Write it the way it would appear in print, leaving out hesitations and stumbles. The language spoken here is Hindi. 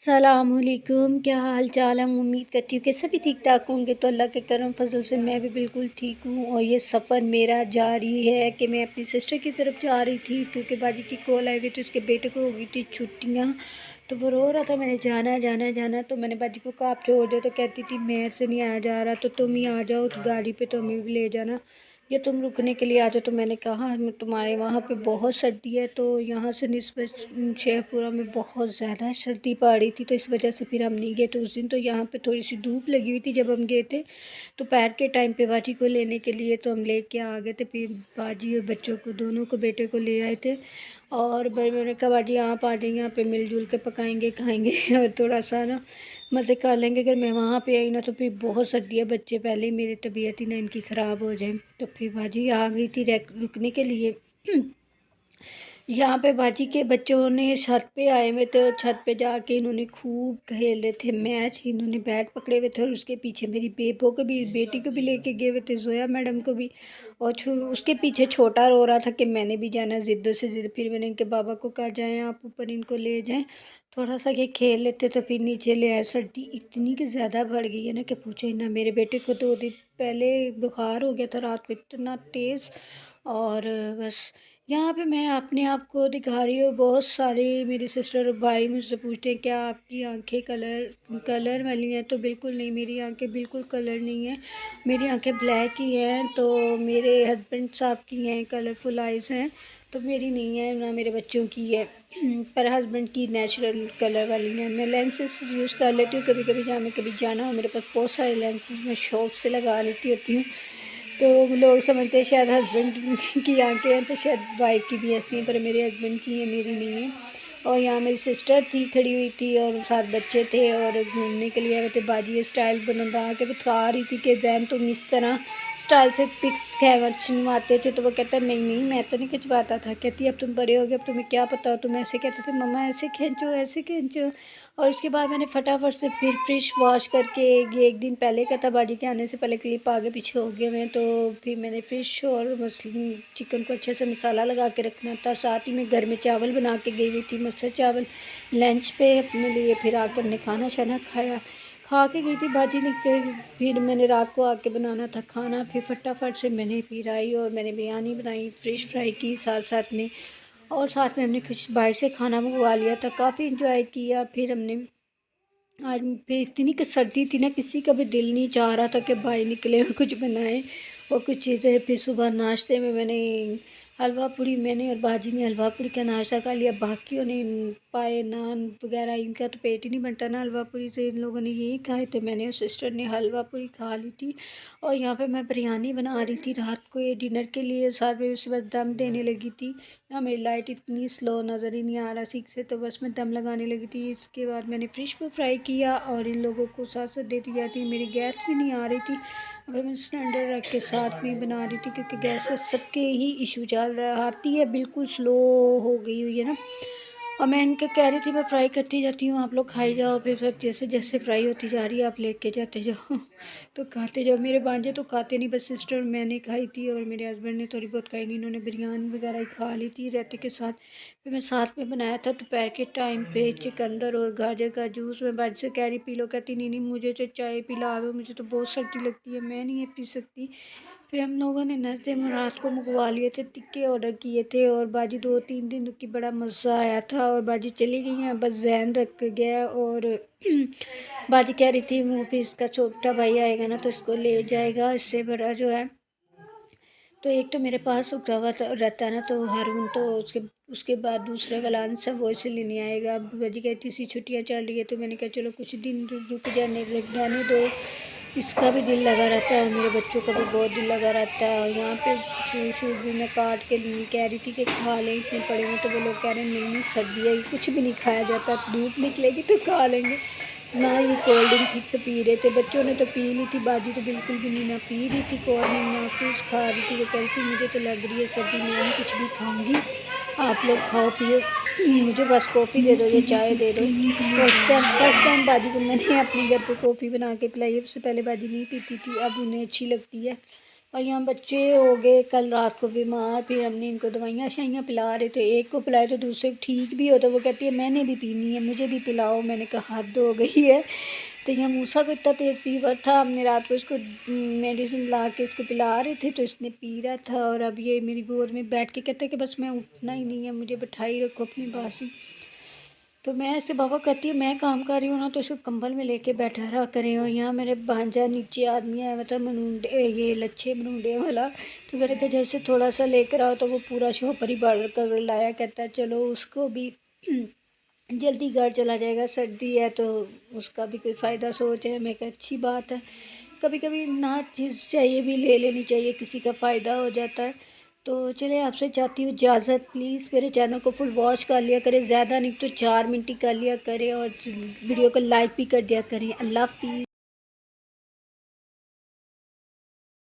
सलामुअलैकुम, क्या हाल चाल है। उम्मीद करती हूँ कि सभी ठीक ठाक होंगे। तो अल्लाह के करम फजल से मैं भी बिल्कुल ठीक हूँ। और ये सफ़र मेरा जारी है कि मैं अपनी सिस्टर की तरफ जा रही थी, क्योंकि बाजी की कॉल आई हुई थी। उसके बेटे को हो गई थी छुट्टियाँ, तो वो रो रहा था मैंने जाना जाना जाना। तो मैंने बाजी को कहा आप छोड़ दो, तो कहती थी मेरे से नहीं आया जा रहा, तो तुम ही आ जाओ उस गाड़ी पे, तो हमें भी ले जाना या तुम रुकने के लिए आ जाओ। तो मैंने कहा तुम्हारे वहाँ पे बहुत सर्दी है, तो यहाँ से निस्बत शेखपुरा में बहुत ज़्यादा सर्दी पड़ रही थी, तो इस वजह से फिर हम नहीं गए। तो उस दिन तो यहाँ पे थोड़ी सी धूप लगी हुई थी जब हम गए थे, दोपहर के टाइम पे बाजी को लेने के लिए, तो हम लेके आ गए थे। फिर बाजी और बच्चों को दोनों को बेटे को ले आए थे। और भाई मैंने कहा बाजी आप आ जाइए, यहाँ पे मिलजुल के पकाएंगे खाएंगे और थोड़ा सा ना मज़े कर लेंगे। अगर मैं वहाँ पे आई ना तो फिर बहुत सर्दी है, बच्चे पहले ही मेरी तबीयत ही ना इनकी ख़राब हो जाए। तो फिर बाजी आ गई थी रुकने के लिए। यहाँ पे बाजी के बच्चों ने छत पे आए हुए थे, और छत पे जाके इन्होंने खूब खेल रहे थे मैच। इन्होंने बैट पकड़े हुए थे, और उसके पीछे मेरी बेबो को भी, बेटी को भी लेके गए हुए थे, जोया मैडम को भी। और उसके पीछे छोटा रो रहा था कि मैंने भी जाना, ज़िद्द से ज़िद्द। फिर मैंने इनके बाबा को कहा जाएँ आप ऊपर इनको ले जाएँ, थोड़ा सा ये खेल लेते। तो फिर नीचे ले आए। सर्दी इतनी कि ज़्यादा बढ़ गई है ना कि पूछो ही ना। मेरे बेटे को 2 दिन पहले बुखार हो गया था रात को, इतना तेज़। और बस यहाँ पे मैं अपने आप को दिखा रही हूँ। बहुत सारे मेरी सिस्टर और भाई मुझसे पूछते हैं क्या आपकी आंखें कलर कलर वाली हैं, तो बिल्कुल नहीं, मेरी आंखें बिल्कुल कलर नहीं है। मेरी आंखें ब्लैक ही हैं। तो मेरे हस्बैंड साहब की हैं, कलरफुल आइज़ हैं, तो मेरी नहीं है, ना मेरे बच्चों की है। पर हस्बैंड की नेचुरल कलर वाली हैं। मैं लेंसेज यूज़ कर लेती हूँ कभी कभी, जहाँ मैं कभी जाना हो मेरे पास बहुत सारे लेंसेज मैं शौक़ से लगा लेती होती हूँ। तो लोग समझते हैं शायद हस्बैंड की आंखें हैं, तो शायद वाइफ की भी ऐसी हैं, पर मेरे हस्बैंड की है, मेरी नहीं है। और यहाँ मेरी सिस्टर थी खड़ी हुई थी, और साथ बच्चे थे, और घूमने के लिए आए थे। बाजी ये स्टाइल बना के बता रही थी कि जैन तुम इस तरह स्टाइल से पिक्स खिंचवाते थे। तो वो कहता नहीं नहीं मैं तो नहीं खिंचवाता था। कहती अब तुम बड़े हो गए, अब तुम्हें क्या पता हो, तुम ऐसे कहते थे मम्मा ऐसे खींचो ऐसे खींचो। और उसके बाद मैंने फटाफट से फिर फ्रिश वॉश करके, ये एक दिन पहले का था, बाजी के आने से पहले क्लिप आगे पीछे हो गए हुए हैं। तो फिर मैंने फ़िश और मछली चिकन को अच्छे से मसाला लगा के रखना था। साथ ही मैं घर में चावल बना के गई हुई थी, मसूर चावल लंच पे अपने लिए। फिर आकर ने खाना शाना खाया, खा के गई थी बाजी ने। फिर मैंने रात को आके बनाना था खाना। फिर फटाफट से मैंने फिर आई और मैंने बिरयानी बनाई, फ़िश फ्राई की साथ साथ में। और साथ में हमने कुछ बाहर से खाना मंगवा लिया था, काफ़ी इंजॉय किया। फिर हमने आज फिर इतनी कि सर्दी थी ना, किसी का भी दिल नहीं चाह रहा था कि बाहर निकले और कुछ बनाए और कुछ चीज़ें। फिर सुबह नाश्ते में मैंने हलवा पूड़ी, मैंने और बाजी ने हलवा पूड़ी का नाश्ता कर लिया। बाकियों ने पाए नान वगैरह, इनका तो पेट ही नहीं बनता ना हलवा पूड़ी से, इन लोगों ने यही खाए थे। मैंने और सिस्टर ने हलवा पूड़ी खा ली थी। और यहाँ पे मैं बिरयानी बना रही थी रात को ये डिनर के लिए। साथ में उसके बाद दम देने लगी थी। यहाँ मेरी लाइट इतनी स्लो नज़र ही नहीं आ रहा ठीक से, तो बस मैं दम लगाने लगी थी। इसके बाद मैंने फ़िश को फ्राई किया और इन लोगों को साथ साथ देती जाती। मेरी गैस भी नहीं आ रही थी, अभी मैं सिलेंडर रख के साथ में बना रही थी, क्योंकि गैस का सबके ही इशू चल रहा आती है, बिल्कुल स्लो हो गई हुई है ना। और मैं इनके कह रही थी मैं फ्राई करती जाती हूँ, आप लोग खाई जाओ। फिर सब जैसे जैसे फ्राई होती जा रही है आप लेके जाते जाओ तो खाते जाओ। मेरे भांजे तो खाते नहीं, बस सिस्टर मैंने खाई थी और मेरे हस्बैंड ने थोड़ी बहुत खाई नहीं, इन्होंने बिरयानी वगैरह ही खा ली थी रहते के साथ। फिर मैं साथ में बनाया था दोपहर के टाइम पे चिकंदर और गाजर का जूस। मैं भांजे से कह रही पी लो, कहती नहीं नहीं मुझे तो चाय पिला दो, मुझे तो बहुत सर्दी लगती है, मैं नहीं पी सकती। फिर हम लोगों ने नाश्ते में रात को मंगवा लिए थे, टिक्के ऑर्डर किए थे। और बाजी 2-3 दिन की बड़ा मज़ा आया था। और बाजी चली गई हैं, बस जैन रख गया। और बाजी कह रही थी वो फिर इसका छोटा भाई आएगा ना तो इसको ले जाएगा, इससे बड़ा जो है। तो एक तो मेरे पास रुका हुआ रहता है ना, तो हारून, तो उसके बाद दूसरे वाला आंसर वो इसे लेने आएगा। अब बाजी कहती सी छुट्टियाँ चल रही है, तो मैंने कहा चलो कुछ दिन रुक जाने दो, इसका भी दिल लगा रहता है, मेरे बच्चों का भी बहुत दिल लगा रहता है। और यहाँ पे शूज भी मैं काट के कह रही थी कि खा लें, इतने पड़े हुए, तो वो लोग कह रहे हैं नहीं नहीं सर्दी है, कुछ भी नहीं खाया जाता, धूप निकलेगी तो खा लेंगे ना। ये कोल्ड ड्रिंक ठीक से पी रहे थे, बच्चों ने तो पी ली थी, बाजी तो बिल्कुल भी नहीं ना पी रही थी कोल्ड ड्रिंक, ना कुछ खा रही थी। वो कह रही थी मुझे तो लग रही है सर्दी, मैं नहीं कुछ भी खाऊंगी, आप लोग खाओ पियो, मुझे बस कॉफ़ी दे दो या चाय दे दो। फर्स्ट टाइम बाजी को मैंने अपने घर पे कॉफ़ी बना के पिलाई है, उससे पहले बाजी नहीं पीती थी, अब उन्हें अच्छी लगती है। और यहाँ बच्चे हो गए कल रात को बीमार, फिर हमने इनको दवाइयाँ शाइयाँ पिला रहे थे, एक को पिलाए तो दूसरे को ठीक भी हो तो वो कहती है मैंने भी पीनी है, मुझे भी पिलाओ। मैंने कहा हद हो गई है। तो यहाँ मूसा को इतना तेज़ फीवर था, हमने रात को इसको मेडिसिन ला के इसको पिला रहे थे तो इसने पी रहा था, और अब ये मेरी गोद में बैठ के कहता है कि बस मैं उठना ही नहीं है, मुझे बिठाई रखो अपने पास ही। तो मैं ऐसे बाबा कहती है मैं काम कर रही हूँ ना तो इसको कंबल में लेके बैठा रहा करें। और यहाँ मेरे भांजा नीचे आदमी आया मतलब मनुंडे, ये लच्छे मनुंडे वाला, तो मेरे कहा जैसे थोड़ा सा लेकर आओ तो वो पूरा शोपर ही भर कर लाया। कहता है चलो उसको भी जल्दी घर चला जाएगा, सर्दी है तो उसका भी कोई फ़ायदा सोच है। मैं कहा अच्छी बात है, कभी कभी ना चीज़ चाहिए भी ले लेनी चाहिए, किसी का फ़ायदा हो जाता है। तो चलिए आपसे चाहती हूँ इजाज़त, प्लीज़ मेरे चैनल को फुल वॉच कर लिया करें, ज़्यादा नहीं तो 4 मिनट ही कर लिया करें, और वीडियो को लाइक भी कर दिया करें। अल्लाह हाफ़िज़।